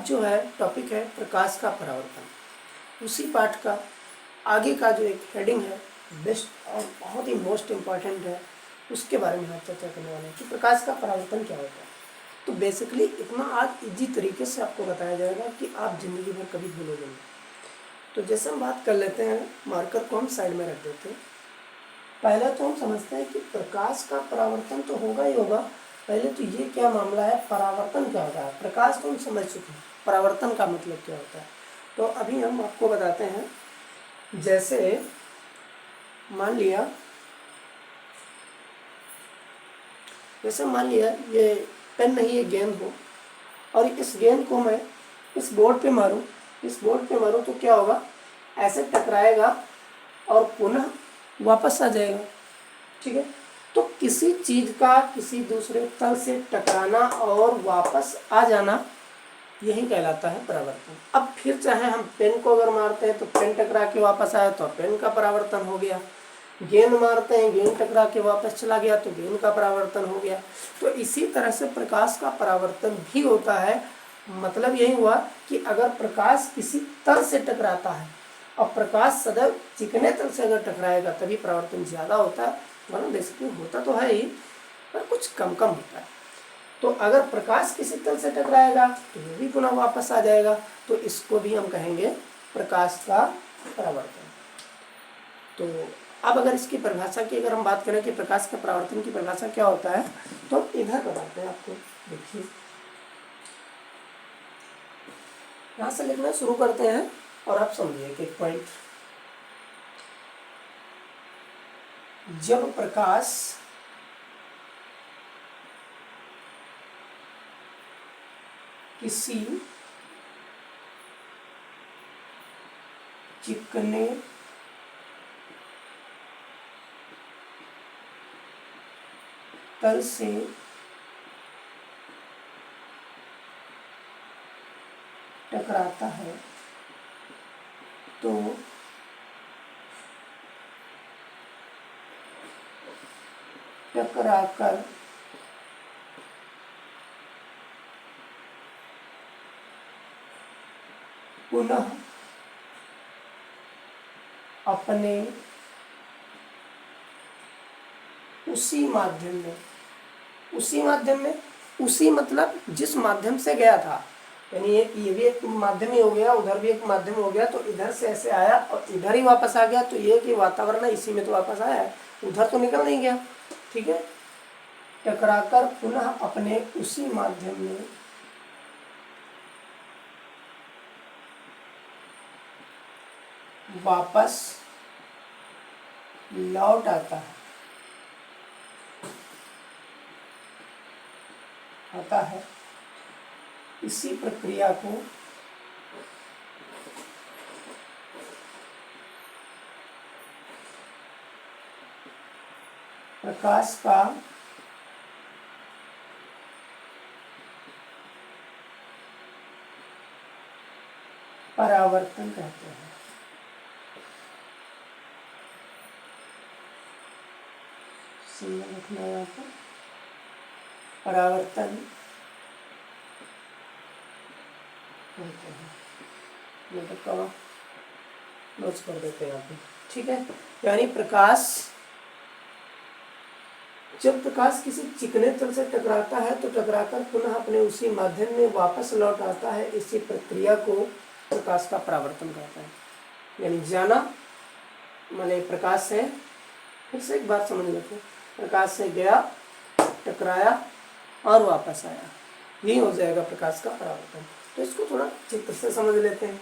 जो है टॉपिक है प्रकाश का परावर्तन। उसी पाठ का आगे का जो एक हेडिंग है बेस्ट और बहुत ही मोस्ट इम्पॉर्टेंट है, उसके बारे में हम चर्चा करने वाले हैं कि प्रकाश का परावर्तन क्या होता है। तो बेसिकली इतना आज इजी तरीके से आपको बताया जाएगा कि आप ज़िंदगी भर कभी भूलोगे नहीं। तो जैसे हम बात कर लेते हैं, मार्कर को हम साइड में रख देते हैं। पहले तो हम समझते हैं कि प्रकाश का परावर्तन तो होगा ही होगा। पहले तो ये क्या मामला है, परावर्तन क्या होता है। प्रकाश तो हम समझ चुके हैं, परावर्तन का मतलब क्या होता है। तो अभी हम आपको बताते हैं। जैसे मान लिया ये पेन नहीं, ये गेंद हो और इस गेंद को मैं इस बोर्ड पे मारूं तो क्या होगा, ऐसे टकराएगा और पुनः वापस आ जाएगा। ठीक है, तो किसी चीज़ का किसी दूसरे तल से टकराना और वापस आ जाना, यही कहलाता है परावर्तन। अब फिर चाहे हम पेन को अगर मारते हैं तो पेन टकरा के वापस आया तो पेन का परावर्तन हो गया, गेंद मारते हैं गेंद टकरा के वापस चला गया तो गेंद का परावर्तन हो गया। तो इसी तरह से प्रकाश का परावर्तन भी होता है। मतलब यही हुआ कि अगर प्रकाश किसी तल से टकराता है और प्रकाश सदैव चिकने तल से अगर टकराएगा तभी परावर्तन ज़्यादा होता है, वरना बेसिकली होता तो है ही पर कुछ कम होता है। तो अगर प्रकाश किसी तल से टकराएगा तो ये भी पुनः वापस आ जाएगा, तो इसको भी हम कहेंगे प्रकाश का परावर्तन। तो अब अगर इसकी परिभाषा की अगर हम बात करें कि प्रकाश का परावर्तन की परिभाषा क्या होता है, तो इधर बताते हैं आपको। देखिए यहाँ से लिखना शुरू करते हैं और आप समझिए कि एक पॉइंट, जब प्रकाश किसी चिकने तल से टकराता है तो टकराकर पुनः अपने उसी मतलब जिस माध्यम से गया था, यानी ये भी एक माध्यम ही हो गया, उधर भी एक माध्यम हो गया, तो इधर से ऐसे आया और इधर ही वापस आ गया। तो ये कि वातावरण है इसी में तो वापस आया है, उधर तो निकल नहीं गया। ठीक है, टकराकर पुनः अपने उसी माध्यम में वापस लौट आता है। इसी प्रक्रिया को प्रकाश का परावर्तन कहते हैं। रखना यहाँ पर परावर्तन कहते हैं, मतलब नोट्स कर देते हैं यहाँ पे। ठीक है, यानी जब प्रकाश किसी चिकने तल से टकराता है तो टकराकर पुनः अपने उसी माध्यम में वापस लौट आता है। इसी प्रक्रिया को प्रकाश का परावर्तन कहते हैं। यानी जाना माने प्रकाश से, फिर से एक बात समझ लेते हैं, प्रकाश से गया, टकराया और वापस आया, यही हो जाएगा प्रकाश का परावर्तन। तो इसको थोड़ा चित्र से समझ लेते हैं।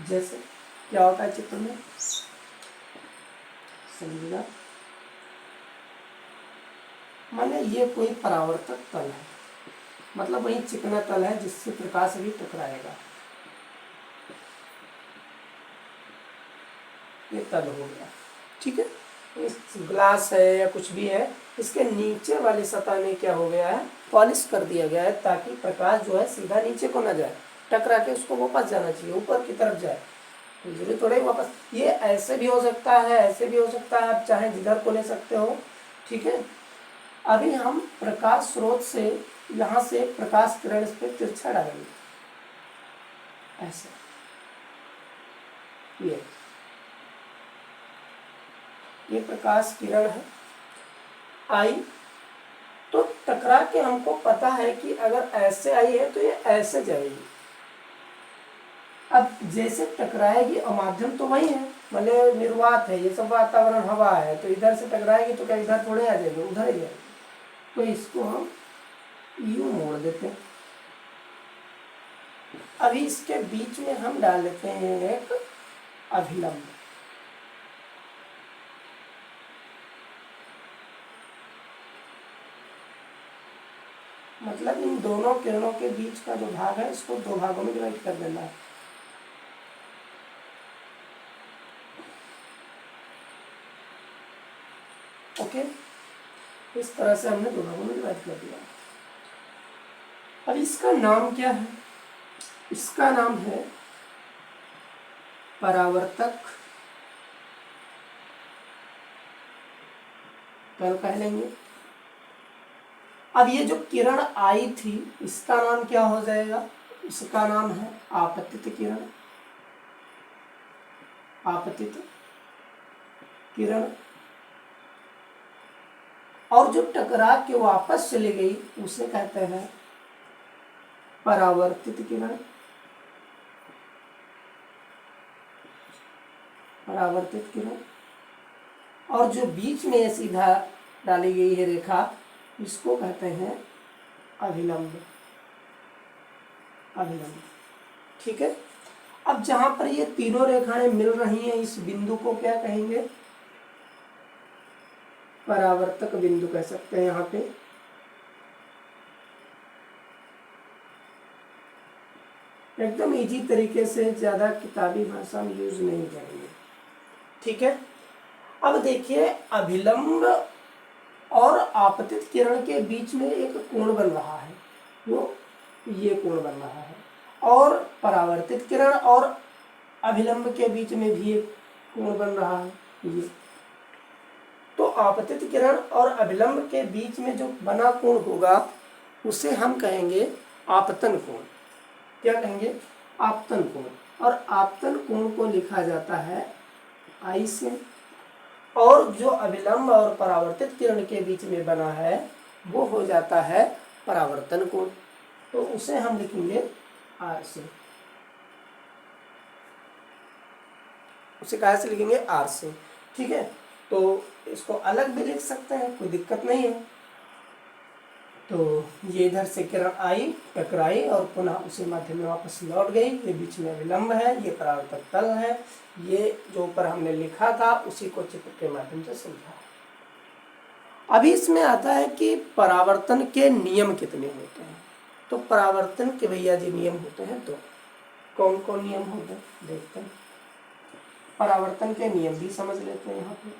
जैसे क्या होता है चित्र में, समझिएगा। माने ये कोई परावर्तक तल है, मतलब वही चिकना तल है जिससे प्रकाश भी टकराएगा। ये तल हो गया। ठीक है, इस ग्लास है या कुछ भी है, इसके नीचे वाली सतह में क्या हो गया है, पॉलिश कर दिया गया है ताकि प्रकाश जो है सीधा नीचे को ना जाए, टकरा के उसको वापस जाना चाहिए, ऊपर की तरफ जाए। जरूरी थोड़ा ही वापस, ये ऐसे भी हो सकता है, ऐसे भी हो सकता है, आप चाहे जिधर को ले सकते हो। ठीक है, अभी हम प्रकाश स्रोत से यहाँ से प्रकाश किरण इस पर तिरछा डालेंगे, ऐसे ये प्रकाश किरण है, आई तो टकरा के हमको पता है कि अगर ऐसे आई है तो ये ऐसे जाएगी। अब जैसे टकराएगी और माध्यम तो वही है, भले निर्वात है, ये सब वातावरण हवा है, तो इधर से टकराएगी तो क्या इधर थोड़े आ जाएगी, उधर ही जाएगी। तो इसको हम यूं मोड़ देते हैं। अभी इसके बीच में हम डाल देते हैं एक अभिलंब। मतलब इन दोनों किरणों के बीच का जो भाग है इसको दो भागों में डिवाइड कर देना है। ओके, इस तरह से हमने दो भागों में डिवाइड कर दिया। अब इसका नाम क्या है? इसका नाम है परावर्तक तल कह लेंगे। अब ये जो किरण आई थी इसका नाम क्या हो जाएगा? इसका नाम है आपतित किरण। आपतित किरण। और जो टकरा के वापस चली गई उसे कहते हैं परावर्तित किरण। परावर्तित किरण। और जो बीच में सीधा डाली गई है रेखा इसको कहते हैं अभिलंब। अभिलंब, ठीक है। अब जहां पर ये तीनों रेखाएं मिल रही हैं इस बिंदु को क्या कहेंगे? परावर्तक बिंदु कह सकते हैं। यहाँ पे एकदम इजी तरीके से, ज्यादा किताबी भाषा में यूज नहीं करेंगे, ठीक है। अब देखिए अभिलंब और आपतित किरण के बीच में एक कोण बन रहा है, वो ये कोण बन रहा है। और परावर्तित किरण और अभिलंब के बीच में भी एक कोण बन रहा है, ये। तो आपतित किरण और अभिलंब के बीच में जो बना कोण होगा उसे हम कहेंगे आपतन कोण। क्या कहेंगे? आपतन कोण। और आपतन कोण को लिखा जाता है आई से। और जो अभिलंब और परावर्तित किरण के बीच में बना है वो हो जाता है परावर्तन कोण। तो उसे हम लिखेंगे आर से। उसे कहाँ से लिखेंगे? आर से, ठीक है। तो इसको अलग भी लिख सकते हैं, कोई दिक्कत नहीं है। तो ये इधर से किरण आई, टकराई और पुनः उसी माध्यम में वापस लौट गई। ये बीच में अभिलंब है, ये परावर्तक तल है। ये जो ऊपर हमने लिखा था उसी को चित्र के माध्यम से समझा। अभी इसमें आता है कि परावर्तन के नियम कितने होते हैं। तो परावर्तन के भैया जी नियम होते हैं तो कौन कौन नियम होते हैं देखते हैं। परावर्तन के नियम भी समझ लेते हैं यहाँ पे।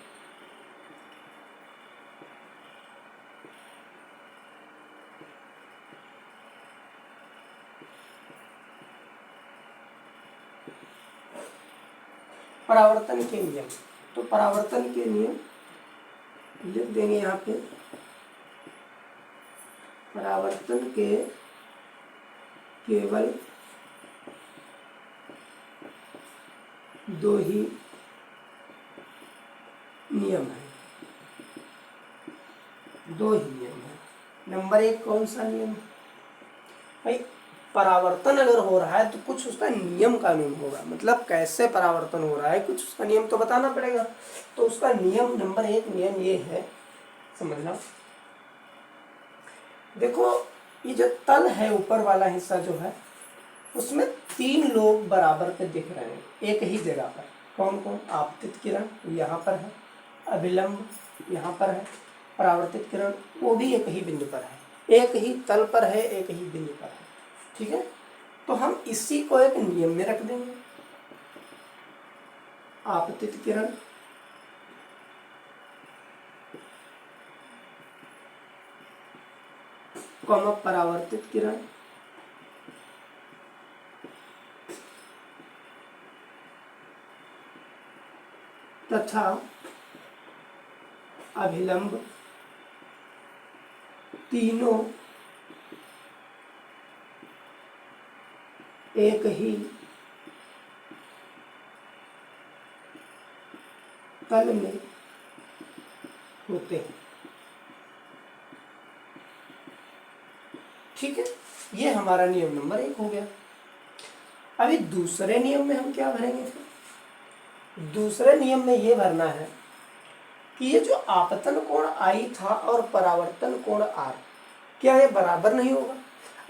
परावर्तन के नियम, तो परावर्तन के नियम लिख देंगे यहाँ पे। परावर्तन के केवल दो ही नियम है। दो ही नियम है। नंबर एक कौन सा नियम? भाई परावर्तन अगर हो रहा है तो कुछ उसका नियम कानून होगा, मतलब कैसे परावर्तन हो रहा है कुछ उसका नियम तो बताना पड़ेगा। तो उसका नियम नंबर एक नियम ये है, समझना। देखो ये जो तल है ऊपर वाला हिस्सा जो है उसमें तीन लोग बराबर के दिख रहे हैं एक ही जगह पर। कौन कौन? आपतित किरण यहाँ पर है, अभिलंब यहाँ पर है, परावर्तित किरण वो भी एक ही बिंदु पर है, एक ही तल पर है, एक ही बिंदु पर है, ठीक है। तो हम इसी को एक नियम में रख देंगे। आपतित किरण कॉमा परावर्तित किरण तथा अभिलंब तीनों एक ही तल में होते हैं। ठीक है, ये हमारा नियम नंबर 1 हो गया। अभी दूसरे नियम में हम क्या भरेंगे फिर? दूसरे नियम में ये भरना है कि ये जो आपतन कोण I था और परावर्तन कोण R, क्या ये बराबर नहीं होगा?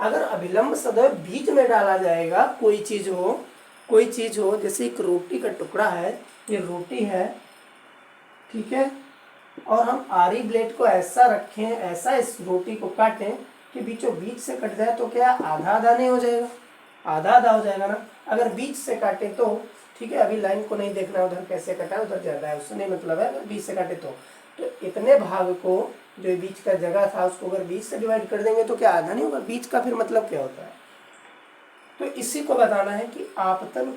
अगर अभिलंब सदैव बीच में डाला जाएगा, कोई चीज हो, जैसे एक रोटी का टुकड़ा है, ये रोटी है, ठीक है, और हम आरी ब्लेड को ऐसा रखें, ऐसा इस रोटी को काटें कि बीचों बीच से कट जाए, तो क्या आधा आधा नहीं हो जाएगा? आधा आधा हो जाएगा ना। अगर बीच से काटे तो ठीक है, अभी लाइन को नहीं देखना उधर कैसे कटा है, उधर ज़्यादा है, उससे नहीं मतलब है। अगर बीच से काटे तो इतने भाग को, जो बीच का जगह था, उसको अगर बीच से डिवाइड कर देंगे तो क्या आधा नहीं होगा? बीच का फिर मतलब क्या होता है? तो इसी को बताना है कि आपतन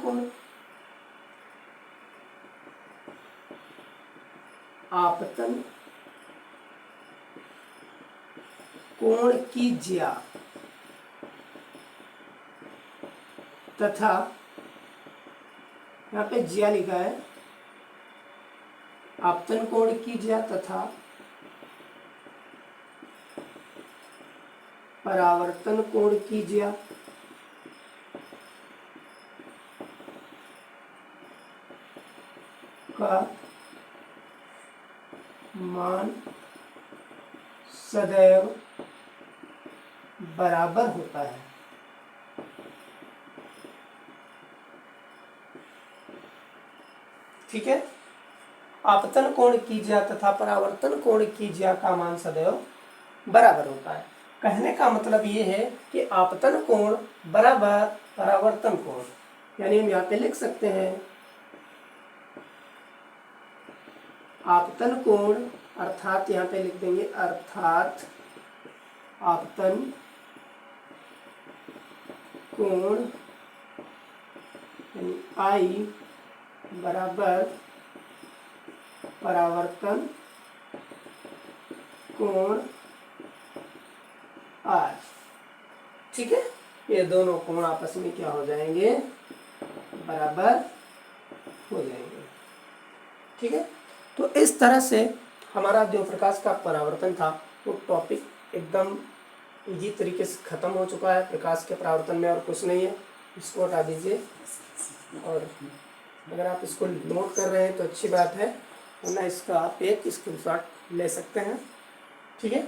कोण की ज्या तथा, यहाँ पे ज्या लिखा है, आपतन कोण की ज्या तथा परावर्तन कोण की ज्या का मान सदैव बराबर होता है। ठीक है, आपतन कोण की ज्या तथा परावर्तन कोण की ज्या का मान सदैव बराबर होता है। कहने का मतलब ये है कि आपतन कोण बराबर परावर्तन कोण, यानी हम यहाँ पे लिख सकते हैं आपतन कोण, अर्थात यहाँ पे लिख देंगे अर्थात आपतन कोण I बराबर परावर्तन कोण R। ठीक है, ये दोनों कोण आपस में क्या हो जाएंगे? बराबर हो जाएंगे। ठीक है, तो इस तरह से हमारा जो प्रकाश का परावर्तन था वो टॉपिक एकदम इजी तरीके से खत्म हो चुका है। प्रकाश के परावर्तन में और कुछ नहीं है, इसको हटा दीजिए। और अगर आप इसको नोट कर रहे हैं तो अच्छी बात है, वरना इसका आप एक स्क्रीनशॉट ले सकते हैं। ठीक है।